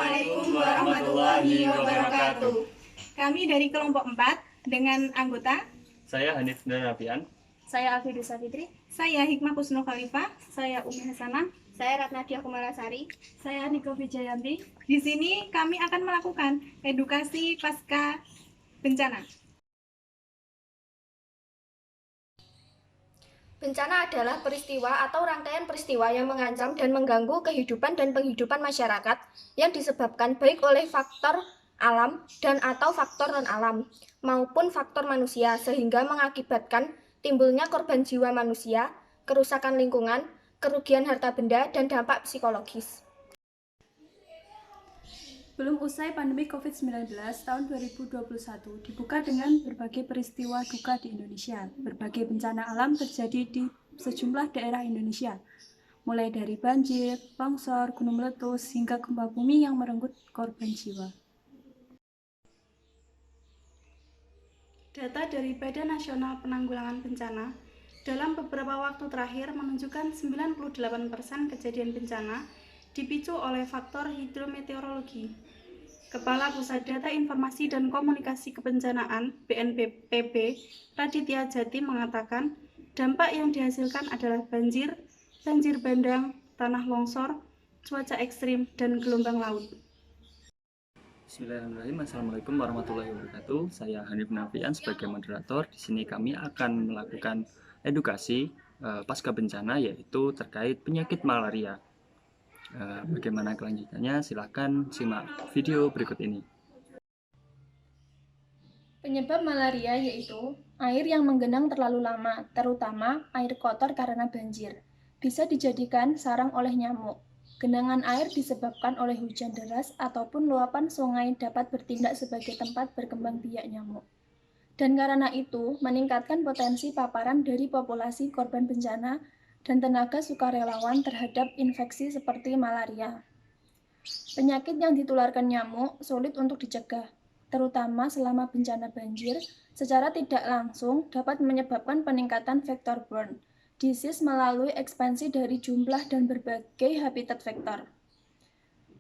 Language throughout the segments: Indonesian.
Assalamualaikum warahmatullahi wabarakatuh. Kami dari kelompok 4 dengan anggota Saya Hanif Darafian. Saya Alfi Dusa Fitri. Saya Hikmah Kusno Khalifah. Saya Umi Hasanah. Saya Ratnadia Kumalasari. Saya Niko Vijayanti. Di sini kami akan melakukan edukasi pasca bencana. Bencana adalah peristiwa atau rangkaian peristiwa yang mengancam dan mengganggu kehidupan dan penghidupan masyarakat yang disebabkan baik oleh faktor alam dan atau faktor non-alam maupun faktor manusia sehingga mengakibatkan timbulnya korban jiwa manusia, kerusakan lingkungan, kerugian harta benda, dan dampak psikologis. Belum usai pandemi COVID-19 tahun 2021 dibuka dengan berbagai peristiwa duka di Indonesia. Berbagai bencana alam terjadi di sejumlah daerah Indonesia, mulai dari banjir, longsor, gunung meletus, hingga gempa bumi yang merenggut korban jiwa. Data dari Badan Nasional Penanggulangan Bencana dalam beberapa waktu terakhir menunjukkan 98% kejadian bencana dipicu oleh faktor hidrometeorologi. Kepala Pusat Data Informasi dan Komunikasi Kebencanaan BNPB, Raditya Jati mengatakan, dampak yang dihasilkan adalah banjir, banjir bandang, tanah longsor, cuaca ekstrim, dan gelombang laut. Bismillahirrahmanirrahim. Assalamualaikum warahmatullahi wabarakatuh. Saya Hanif Nafian sebagai moderator. Di sini kami akan melakukan edukasi pasca bencana, yaitu terkait penyakit malaria. Bagaimana kelanjutannya? Silahkan simak video berikut ini. Penyebab malaria yaitu air yang menggenang terlalu lama, terutama air kotor karena banjir. Bisa dijadikan sarang oleh nyamuk. Genangan air disebabkan oleh hujan deras ataupun luapan sungai dapat bertindak sebagai tempat berkembang biak nyamuk. Dan karena itu, meningkatkan potensi paparan dari populasi korban bencana dan tenaga sukarelawan terhadap infeksi seperti malaria. Penyakit yang ditularkan nyamuk sulit untuk dicegah, terutama selama bencana banjir, secara tidak langsung dapat menyebabkan peningkatan vektor borne disease melalui ekspansi dari jumlah dan berbagai habitat vektor.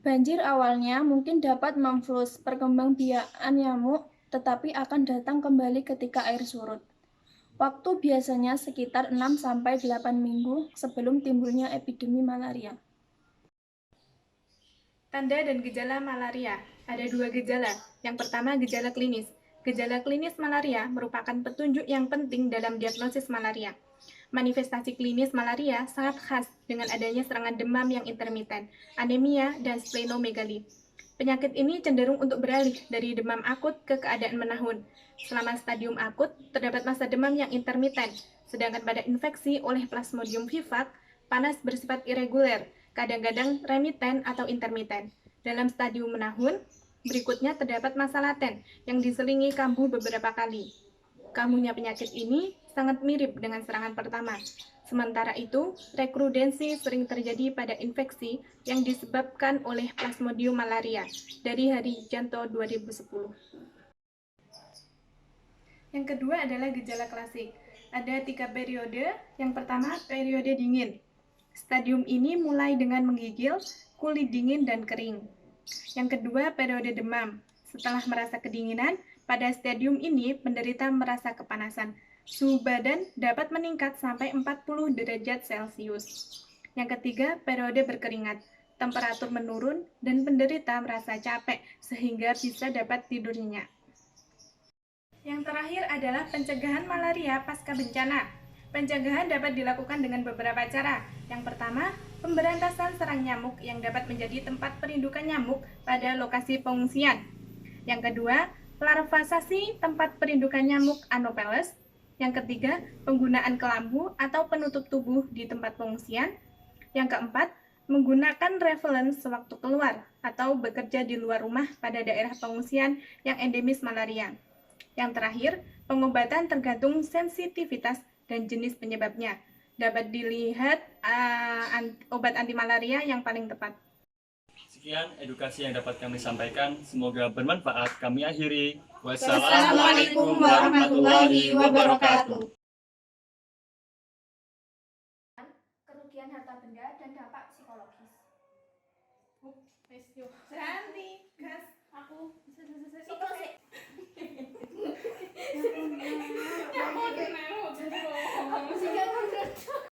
Banjir awalnya mungkin dapat memflus perkembangbiakan nyamuk, tetapi akan datang kembali ketika air surut. Waktu biasanya sekitar 6-8 minggu sebelum timbulnya epidemi malaria. Tanda dan gejala malaria. Ada 2 gejala. Yang pertama, gejala klinis. Gejala klinis malaria merupakan petunjuk yang penting dalam diagnosis malaria. Manifestasi klinis malaria sangat khas dengan adanya serangan demam yang intermiten, anemia, dan splenomegali. Penyakit ini cenderung untuk beralih dari demam akut ke keadaan menahun. Selama stadium akut, terdapat masa demam yang intermiten, sedangkan pada infeksi oleh Plasmodium vivax, panas bersifat irreguler, kadang-kadang remiten atau intermiten. Dalam stadium menahun, berikutnya terdapat masa laten yang diselingi kambuh beberapa kali. Kambuhnya penyakit ini sangat mirip dengan serangan pertama. Sementara itu, rekrudensi sering terjadi pada infeksi yang disebabkan oleh Plasmodium malaria dari Hari Janto 2010. Yang kedua adalah gejala klasik. Ada 3 periode. Yang pertama, periode dingin. Stadium ini mulai dengan menggigil, kulit dingin, dan kering. Yang kedua, periode demam. Setelah merasa kedinginan, pada stadium ini penderita merasa kepanasan. Suhu badan dapat meningkat sampai 40 derajat Celcius. Yang ketiga, periode berkeringat. Temperatur menurun dan penderita merasa capek sehingga bisa dapat tidur nyenyak. Yang terakhir adalah pencegahan malaria pasca bencana. Pencegahan dapat dilakukan dengan beberapa cara. Yang pertama, pemberantasan serang nyamuk yang dapat menjadi tempat perindukan nyamuk pada lokasi pengungsian. Yang kedua, larvasasi tempat perindukan nyamuk Anopheles. Yang ketiga, penggunaan kelambu atau penutup tubuh di tempat pengungsian. Yang keempat, menggunakan repellent sewaktu keluar atau bekerja di luar rumah pada daerah pengungsian yang endemis malaria. Yang terakhir, pengobatan tergantung sensitivitas dan jenis penyebabnya. Dapat dilihat obat anti malaria yang paling tepat. Sekian edukasi yang dapat kami sampaikan. Semoga bermanfaat. Kami akhiri. Wassalamualaikum warahmatullahi wabarakatuh. Kerugian harta benda dan dampak psikologis. Berhenti. Bisa.